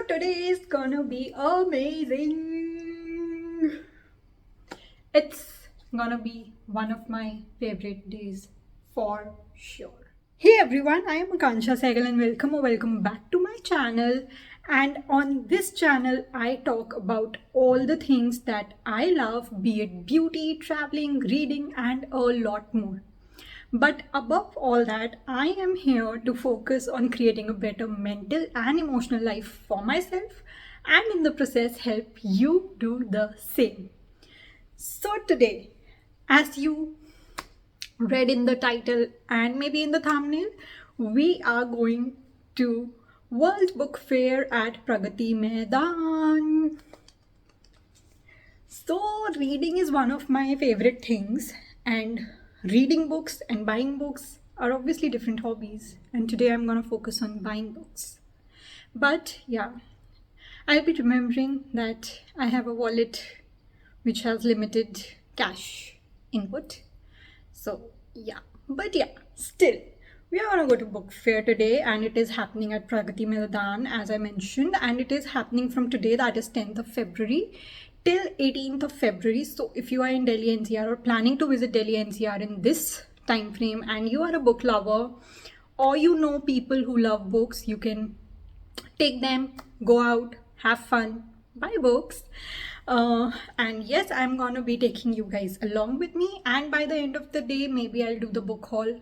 today is gonna be amazing. It's gonna be one of my favorite days for sure. Hey everyone, I am Akansha Sehgal and welcome back to my channel. And on this channel, I talk about all the things that I love, be it beauty, traveling, reading, and a lot more. But above all that, I am here to focus on creating a better mental and emotional life for myself and in the process help you do the same. So today, as you read in the title and maybe in the thumbnail, we are going to World Book Fair at Pragati Maidan. So reading is one of my favorite things, and reading books and buying books are obviously different hobbies, and today I'm going to focus on buying books. But yeah, I'll be remembering that I have a wallet which has limited cash input. So yeah, but yeah, still, we are gonna go to book fair today, and it is happening at Pragati Maidan, as I mentioned, and it is happening from today, that is 10th of February, till 18th of February. So if you are in Delhi NCR or planning to visit Delhi NCR in this time frame, and you are a book lover, or you know people who love books, you can take them, go out, have fun, buy books. And yes, I'm gonna be taking you guys along with me, and by the end of the day, maybe I'll do the book haul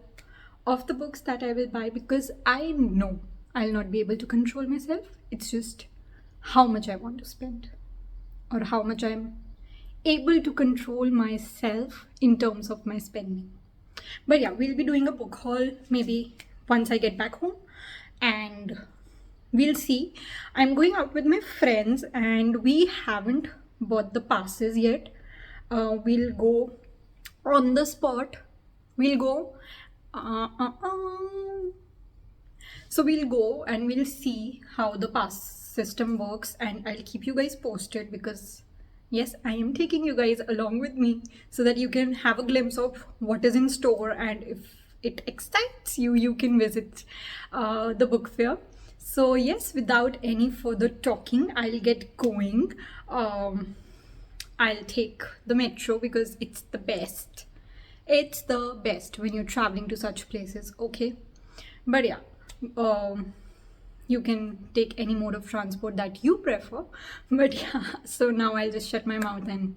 of the books that I will buy, because I know I'll not be able to control myself. It's just how much I want to spend, or how much I'm able to control myself in terms of my spending. But yeah, we'll be doing a book haul maybe once I get back home, and we'll see. I'm going out with my friends and we haven't bought the passes yet. We'll go on the spot. We'll go. So we'll go and we'll see how the pass system works, and I'll keep you guys posted, because yes, I am taking you guys along with me so that you can have a glimpse of what is in store, and if it excites you, you can visit the book fair. So yes, without any further talking, I'll get going. I'll take the metro because it's the best. It's the best when you're traveling to such places, okay? But yeah, you can take any mode of transport that you prefer. But yeah, so now I'll just shut my mouth and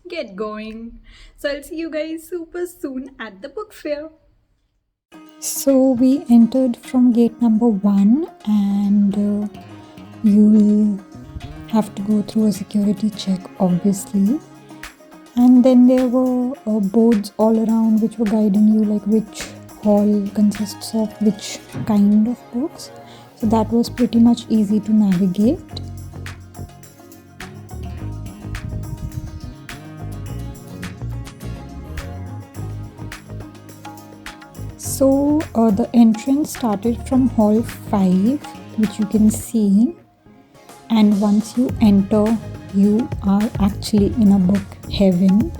get going. So I'll see you guys super soon at the book fair. So we entered from gate number 1, and you'll have to go through a security check, obviously. And then there were boards all around which were guiding you, like which hall consists of which kind of books. So that was pretty much easy to navigate. So the entrance started from hall 5, which you can see, and once you enter, you are actually in a book heaven,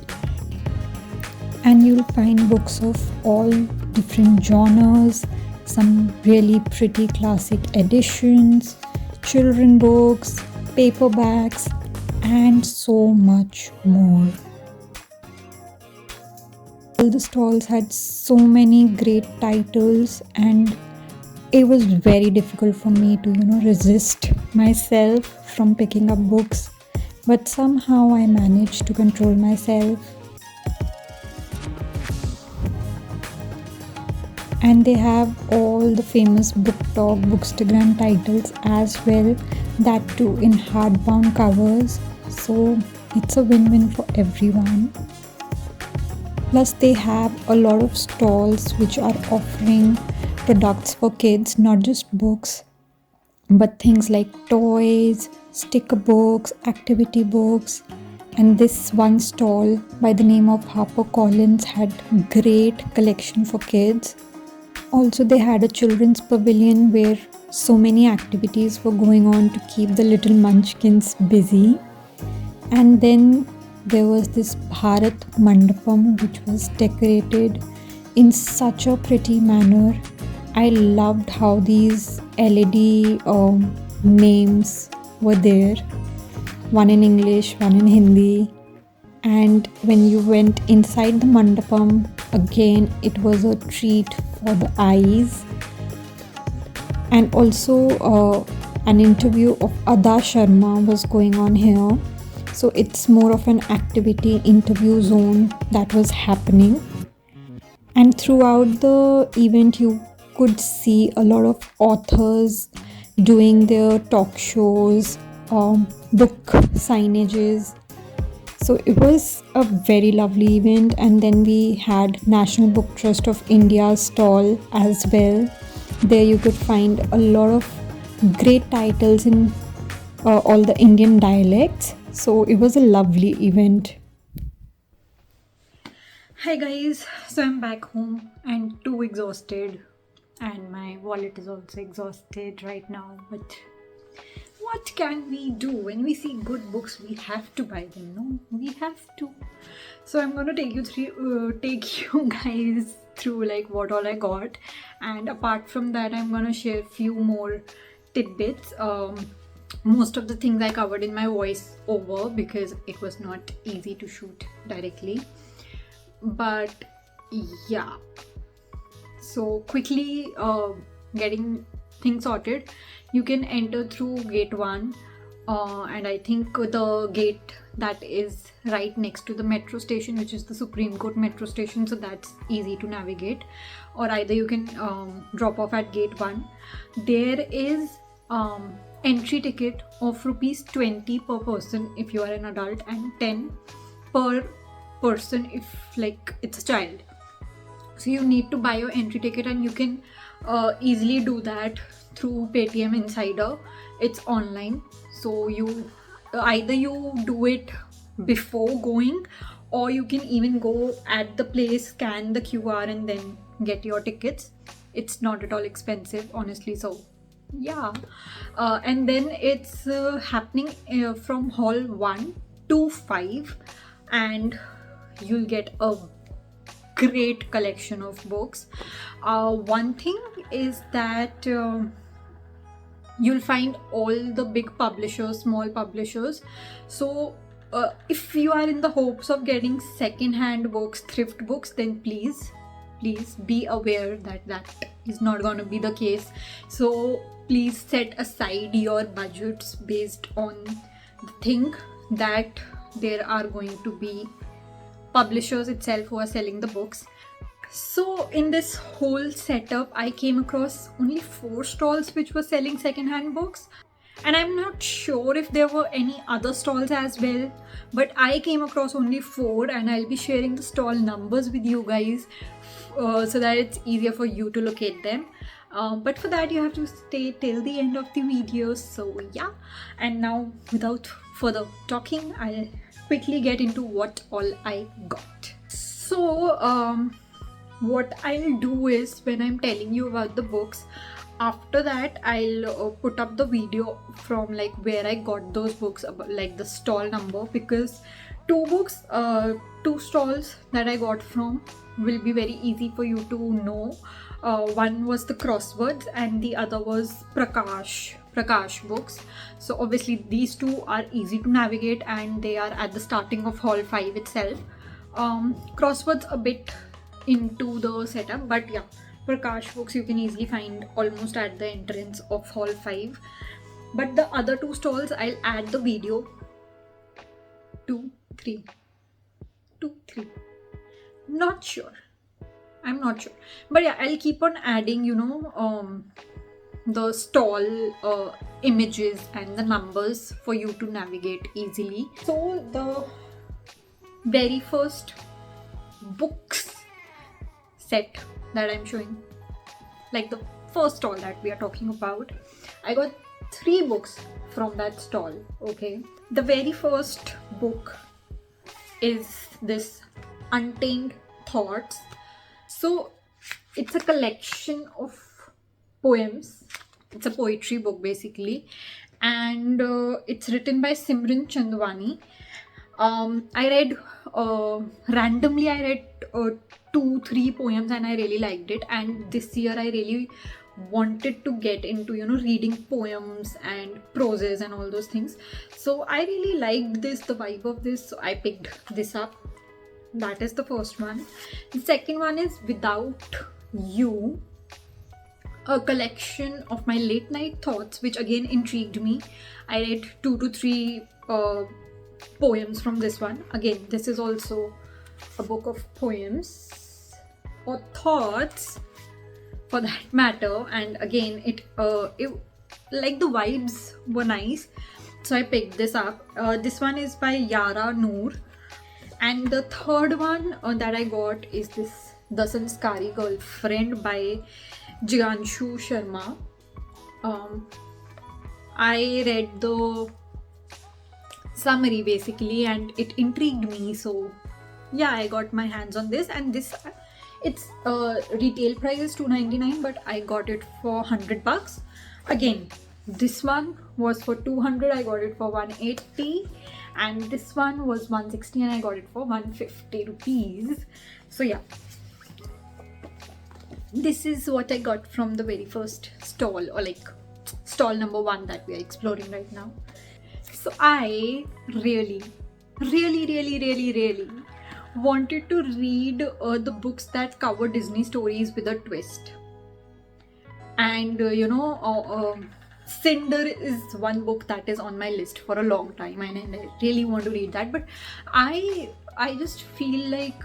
and you'll find books of all different genres, some really pretty classic editions, children books, paperbacks, and so much more. All the stalls had so many great titles, and it was very difficult for me to resist myself from picking up books, but somehow I managed to control myself. And they have all the famous Booktok, Bookstagram titles as well, that too in hardbound covers, so it's a win-win for everyone. Plus they have a lot of stalls which are offering products for kids, not just books, but things like toys, sticker books, activity books. And this one stall by the name of HarperCollins had great collection for kids. Also they had a children's pavilion where so many activities were going on to keep the little munchkins busy. And then there was this Bharat Mandapam which was decorated in such a pretty manner. I loved how these LED names were there, one in English, one in Hindi. And when you went inside the mandapam, again it was a treat for the eyes. And also an interview of Ada Sharma was going on here. So it's more of an activity interview zone that was happening. And throughout the event, you could see a lot of authors doing their talk shows, book signages. So it was a very lovely event. And then we had National Book Trust of India's stall as well. There you could find a lot of great titles in all the Indian dialects. So it was a lovely event. Hi guys, so I'm back home and too exhausted, and my wallet is also exhausted right now. But what can we do? When we see good books, we have to buy them. No, we have to. So I'm gonna take you guys through like what all I got, and apart from that, I'm gonna share a few more tidbits. Most of the things I covered in my voice over because it was not easy to shoot directly. But yeah, so quickly getting things sorted, you can enter through gate 1, and I think the gate that is right next to the metro station, which is the Supreme Court metro station, so that's easy to navigate. Or either you can drop off at gate 1. There is entry ticket of rupees 20 per person if you are an adult, and 10 per person if like it's a child. So you need to buy your entry ticket, and you can easily do that through Paytm Insider. It's online, so you either you do it before going, or you can even go at the place, scan the QR, and then get your tickets. It's not at all expensive, honestly. So yeah, and then it's happening from hall 1 to 5, and you'll get a great collection of books. One thing is that you'll find all the big publishers, small publishers. So if you are in the hopes of getting second-hand books, thrift books, then please be aware that that is not going to be the case. So please set aside your budgets based on the thing that there are going to be publishers itself who are selling the books. So in this whole setup, I came across only 4 stalls which were selling second-hand books, and I'm not sure if there were any other stalls as well, but I came across only 4, and I'll be sharing the stall numbers with you guys so that it's easier for you to locate them. But for that you have to stay till the end of the video. So yeah, and now without further talking, I'll quickly get into what all I got. So what I'll do is, when I'm telling you about the books, after that I'll put up the video from like where I got those books, like the stall number, because 2 stalls that I got from will be very easy for you to know. One was the Crosswords and the other was Prakash books. So obviously these 2 are easy to navigate, and they are at the starting of hall 5 itself. Crosswords a bit into the setup, but yeah, Prakash books you can easily find almost at the entrance of hall 5. But the other 2 stalls, I'll add the video. 2, 3. Not sure. I'm not sure. But yeah, I'll keep on adding, the stall images and the numbers for you to navigate easily. So the very first books set that I'm showing, like the first stall that we are talking about, I got 3 books from that stall. Okay, the very first book is this Untamed Thoughts. So it's a collection of poems. It's a poetry book basically, and it's written by Simran Chandwani. I read randomly, I read 2-3 poems and I really liked it, and this year I really wanted to get into, reading poems and proses and all those things. So I really liked the vibe of this, so I picked this up. That is the first one. The second one is Without You, a collection of my late night thoughts, which again intrigued me. I read 2 to 3 poems from this one. Again, this is also a book of poems or thoughts for that matter, and again it like the vibes were nice, so I picked this up. This one is by Yara Noor, and the third one that I got is this The Sanskaari Girlfriend by Jiganshu Sharma. I read the summary basically and it intrigued me, so yeah, I got my hands on this. And this, its retail price is $2.99, but I got it for $100. Again, this one was for $200, I got it for $180, and this one was $160 and I got it for $150. So yeah, this is what I got from the very first stall, or like stall number 1 that we are exploring right now. So I really wanted to read the books that cover Disney stories with a twist. And Cinder is one book that is on my list for a long time, and I really want to read that. But I just feel like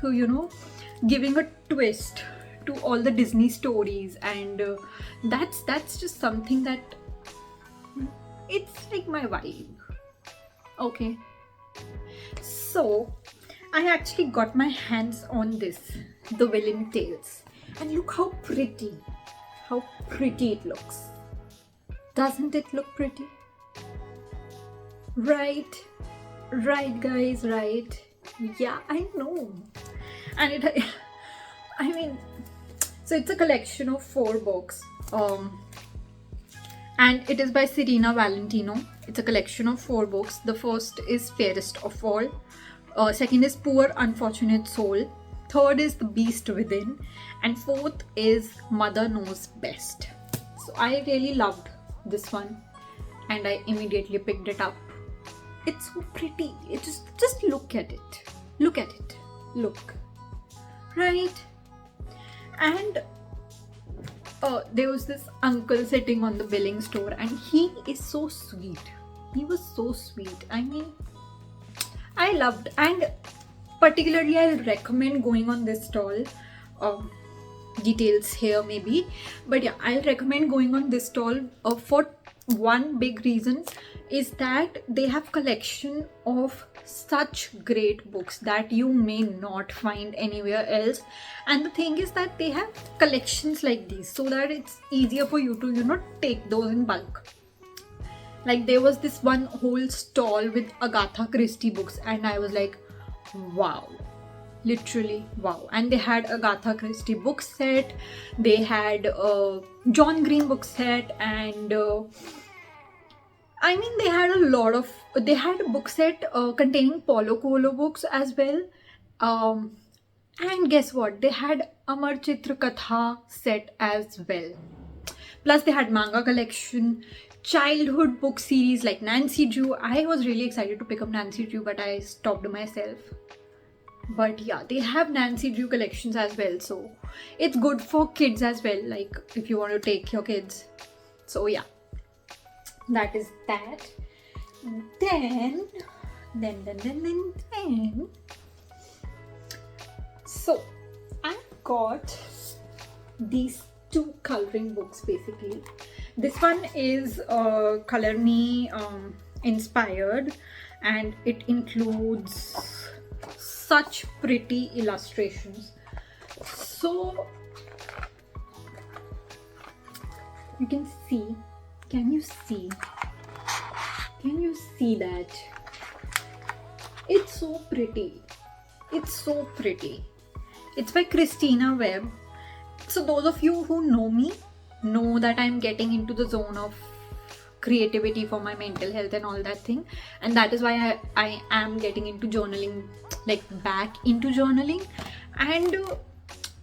giving a twist to all the Disney stories, and that's just something that it's like my vibe. Okay, so I actually got my hands on this, the Villian Tales, and look how pretty it looks. Doesn't it look pretty? Right guys, right? Yeah, I know. And I mean, so it's a collection of 4 books, and it is by Serena Valentino. It's a collection of 4 books. The first is Fairest of All, second is Poor Unfortunate Soul, third is The Beast Within, and fourth is Mother Knows Best. So I really loved this one and I immediately picked it up. It's so pretty. It just look at it. Look, right? And there was this uncle sitting on the billing store, and he is so sweet. He was so sweet. I mean, I loved, and particularly I'll recommend going on this stall. Details here maybe, but yeah, I'll recommend going on this stall for one big reason, is that they have collection of such great books that you may not find anywhere else. And the thing is that they have collections like these so that it's easier for you to take those in bulk. Like there was this one whole stall with Agatha Christie books, and I was like, wow, literally wow. And they had Agatha Christie book set, they had John Green book set, and I mean they had a book set containing Paulo Coelho books as well, and guess what, they had Amar Chitra Katha set as well. Plus they had manga collection, childhood book series like Nancy Drew. I was really excited to pick up Nancy Drew, but I stopped myself. But yeah, they have Nancy Drew collections as well, so it's good for kids as well, like if you want to take your kids. So yeah, that is that. Then so I got these 2 coloring books basically. This one is Color Me inspired, and it includes such pretty illustrations. So you can see, can you see that? It's so pretty. It's by Christina Webb. So those of you who know me know that I'm getting into the zone of creativity for my mental health and all that thing, and that is why I am getting into journaling, like back into journaling. And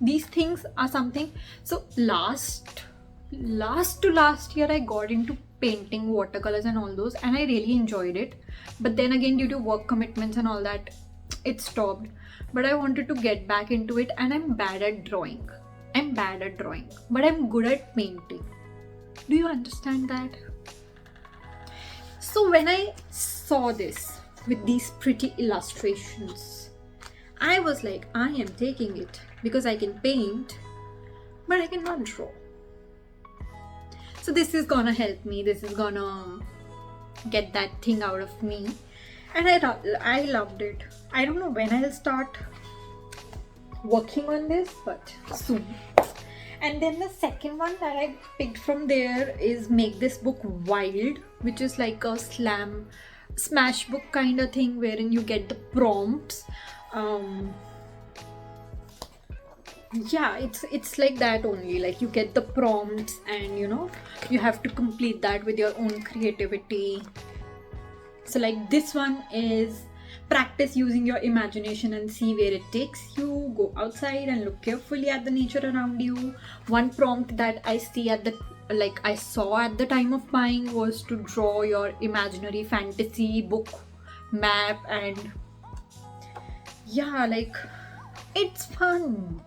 these things are something, so last last to last year I got into painting watercolors and all those, and I really enjoyed it. But then again, due to work commitments and all that, it stopped. But I wanted to get back into it, and I'm bad at drawing. But I'm good at painting. Do you understand that? So when I saw this with these pretty illustrations, I was like, I am taking it because I can paint, but I cannot draw. So this is gonna help me. This is gonna get that thing out of me. And I loved it. I don't know when I'll start working on this, but soon. And then the second one that I picked from there is Make This Book Wild, which is like a smash book kind of thing wherein you get the prompts. Yeah, it's like that only. Like you get the prompts and you have to complete that with your own creativity. So like this one is practice using your imagination and see where it takes you. Go outside and look carefully at the nature around you. One prompt that I saw at the time of buying was to draw your imaginary fantasy book map, and yeah, like it's fun.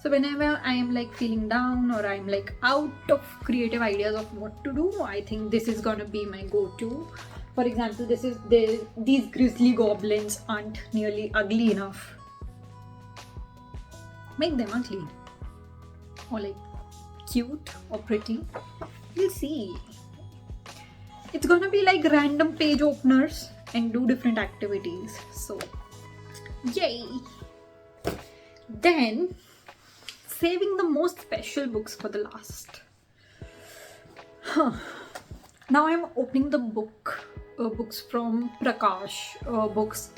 So whenever I am like feeling down or I'm like out of creative ideas of what to do, I think this is gonna be my go-to. For example, these grizzly goblins aren't nearly ugly enough. Make them ugly. Or like cute or pretty. We'll see. It's gonna be like random page openers and do different activities. So, yay! Then, saving the most special books for the last. Now I'm opening the books from Prakash books.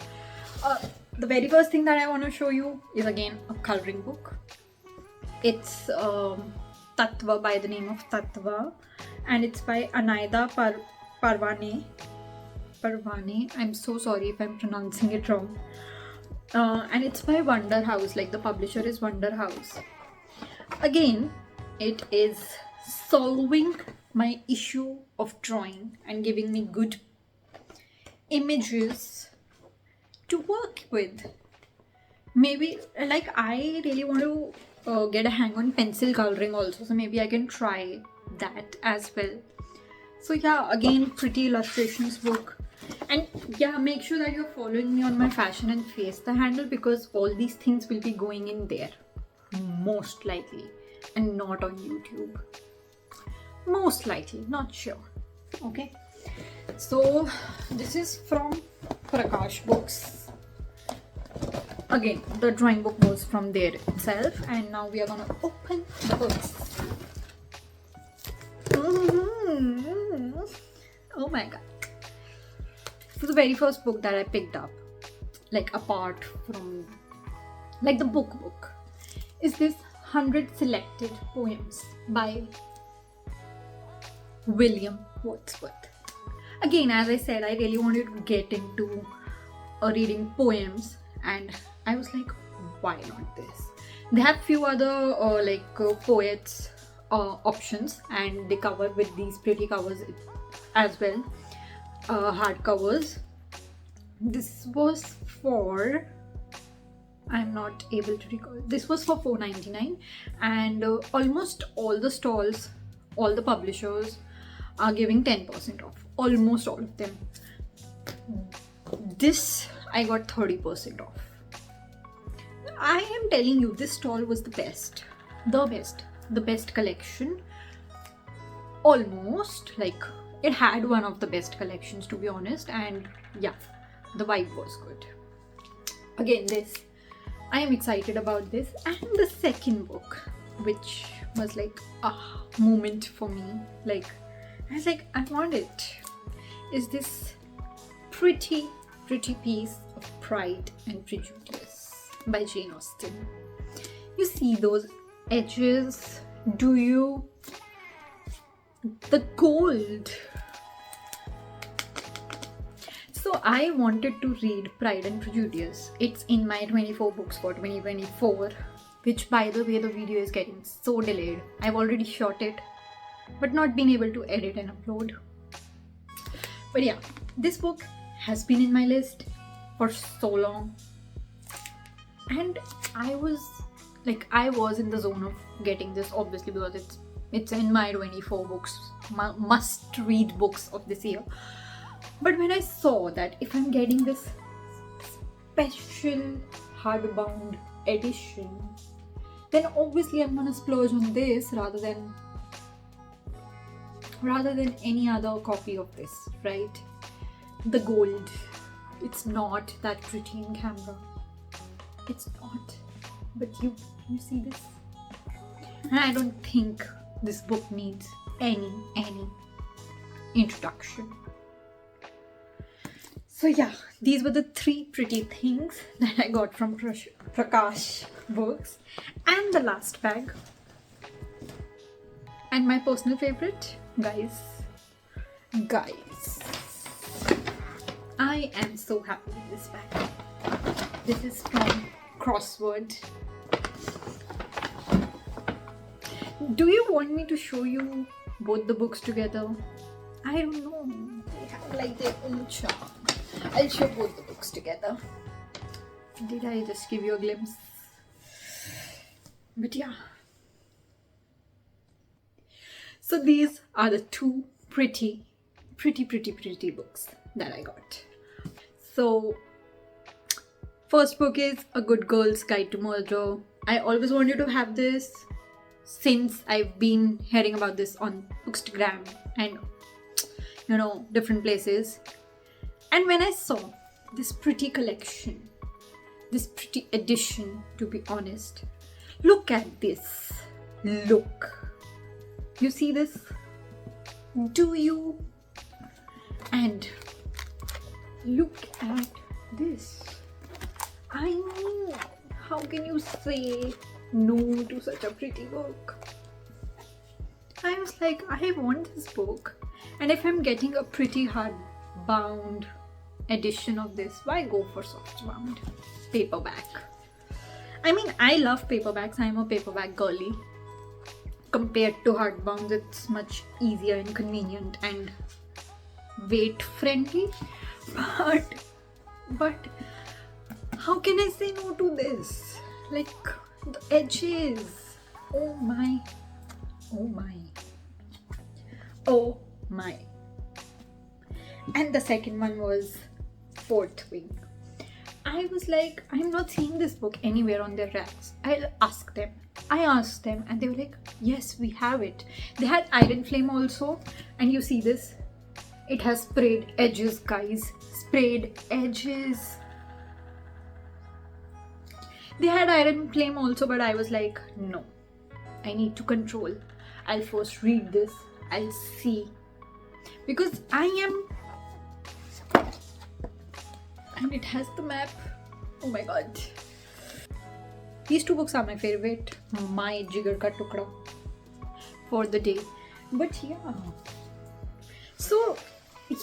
The very first thing that I want to show you is again a coloring book. It's Tattva, by the name of Tattva, and it's by Anaida Parvane. I'm so sorry if I'm pronouncing it wrong. And it's by Wonder House, like the publisher is Wonder House. Again, it is solving my issue of drawing and giving me good images to work with. Maybe like I really want to get a hang on pencil coloring also, so maybe I can try that as well. So yeah, again, pretty illustrations book. And yeah, make sure that you're following me on my Fashion and Fiesta handle, because all these things will be going in there most likely, and not on YouTube. Most likely, not sure. Okay, so this is from Prakash books. Again, the drawing book was from there itself, and now we are gonna open the books. Oh my god. So the very first book that I picked up, like apart from like the book, is this 100 Selected Poems by William Wordsworth. Again, as I said, I really wanted to get into reading poems, and I was like, why not this? They have few other poets options, and they cover with these pretty covers as well, hard covers. This was for, I'm not able to recall, this was for $4.99, and almost all the stalls, all the publishers are giving 10% off, almost all of them. This I got 30% off. I am telling you, this stall was the best collection. Almost, like it had one of the best collections, to be honest, and yeah, the vibe was good. Again, this, I am excited about this. And the second book, which was like a moment for me, like I was like, I want it, is this pretty piece of Pride and Prejudice by Jane Austen. You see those edges? Do you? The gold. So I wanted to read Pride and Prejudice. It's in my 24 books for 2024, which by the way, the video is getting so delayed. I've already shot it, but not been able to edit and upload. But yeah, this book has been in my list for so long, and I was in the zone of getting this, obviously, because it's in my 24 books must read books of this year. But when I saw that if I'm getting this special hardbound edition, then obviously I'm gonna splurge on this rather than any other copy of this, right? The gold, it's not that pretty in camera. It's not. But you see this? And I don't think this book needs any introduction. So yeah, these were the 3 pretty things that I got from Prakash Books. And the last bag. And my personal favorite, guys, I am so happy with this bag. This is from Crossword. Do you want me to show you both the books together? I don't know. They have like their own charm. I'll show both the books together. Did I just give you a glimpse? But yeah. So these are the 2 pretty books that I got. So first book is A Good Girl's Guide to Murder. I always wanted to have this since I've been hearing about this on Bookstagram and different places. And when I saw this pretty collection, this pretty edition, to be honest, look at this. Look. You see this? Do you? And look at this. I mean, how can you say no to such a pretty book? I was like, I want this book, and if I'm getting a pretty hardbound edition of this, why go for softbound paperback? I mean, I love paperbacks. I'm a paperback girly. Compared to hardbound, it's much easier and convenient and weight friendly. But how can I say no to this? Like the edges. Oh my. And the second one was Fourth Wing. I was like, I'm not seeing this book anywhere on their racks. I asked them and they were like, yes, we have it. They had Iron Flame also, and you see this? It has sprayed edges, guys. Sprayed edges. They had Iron Flame also, but I was like, no. I need to control. I'll first read this. I'll see. Because and it has the map. Oh my god. These 2 books are my favorite. My jigar ka tukda for the day. But yeah. So,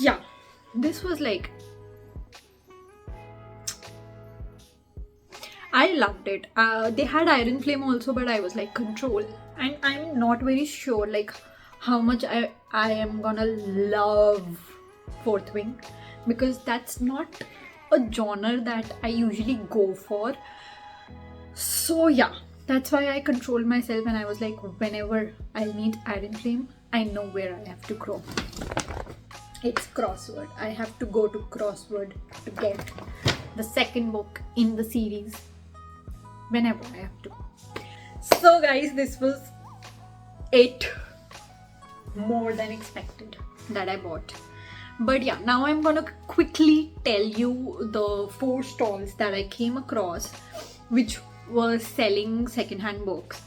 yeah. This was like... I loved it. They had Iron Flame also, but I was like, control. And I'm not very sure like how much I am gonna love Fourth Wing, because that's not a genre that I usually go for. So yeah, that's why I controlled myself, and I was like, whenever I need Iron Flame, I know where I have to go. It's Crossword. I have to go to Crossword to get the second book in the series whenever I have to. So guys, this was it. More than expected that I bought. But yeah, now I'm gonna quickly tell you the 4 stalls that I came across which were selling second-hand books.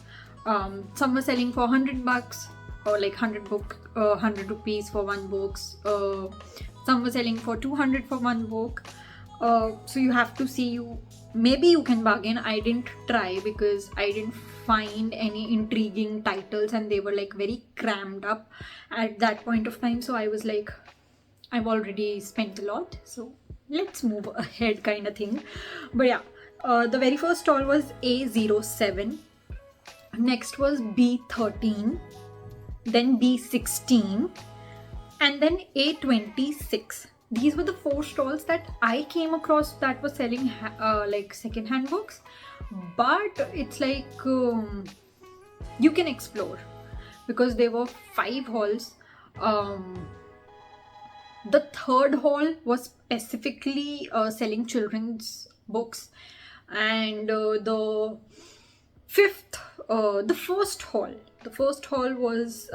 Some were selling for $100 or like 100 rupees for one book. Some were selling for 200 for one book. So you have to see, maybe you can bargain. I didn't try because I didn't find any intriguing titles, and they were like very crammed up at that point of time. So I was like, I've already spent a lot, so let's move ahead kind of thing. But yeah, the very first stall was A07. Next was B13. then B16, and then A26. These were the 4 stalls that I came across that were selling like second-hand books. But it's like you can explore, because there were 5 halls. The 3rd hall was specifically selling children's books, and the first hall was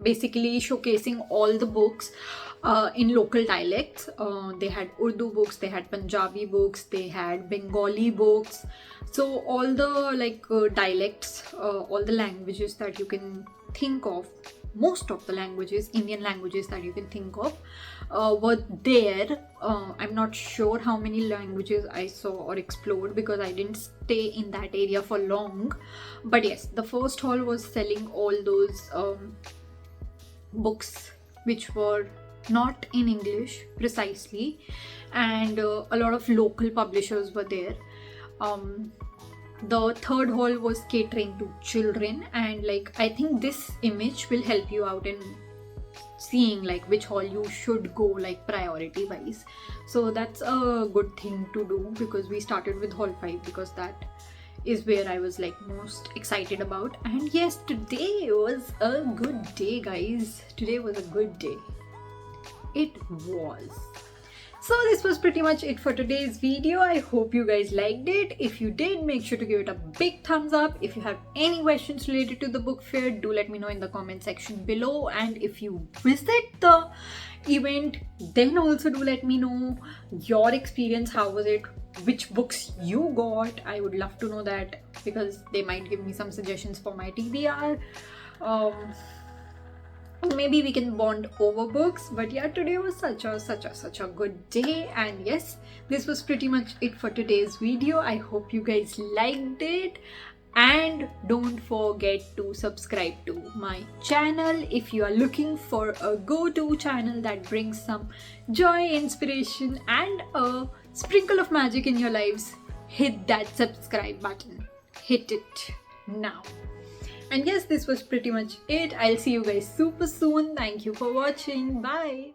basically showcasing all the books in local dialects. They had Urdu books, they had Punjabi books, they had Bengali books. So all the dialects, all the languages that you can think of, most of the languages, Indian languages that you can think of, were there. I'm not sure how many languages I saw or explored, because I didn't stay in that area for long. But yes, the first hall was selling all those books which were not in English precisely, and a lot of local publishers were there. The 3rd hall was catering to children, and I think this image will help you out in seeing which hall you should go priority wise. So that's a good thing to do, because we started with hall 5 because that is where I was most excited about. And yes, today was a good day, guys. Today was a good day. It was. So this was pretty much it for today's video. I hope you guys liked it. If you did, make sure to give it a big thumbs up. If you have any questions related to the book fair, do let me know in the comment section below. And if you visit the event, then also do let me know your experience. How was it? Which books you got? I would love to know that, because they might give me some suggestions for my TBR. Maybe we can bond over books. But yeah, today was such a good day. And yes, this was pretty much it for today's video. I hope you guys liked it, and don't forget to subscribe to my channel if you are looking for a go-to channel that brings some joy, inspiration, and a sprinkle of magic in your lives. Hit that subscribe button. Hit it now. And yes, this was pretty much it. I'll see you guys super soon. Thank you for watching. Bye.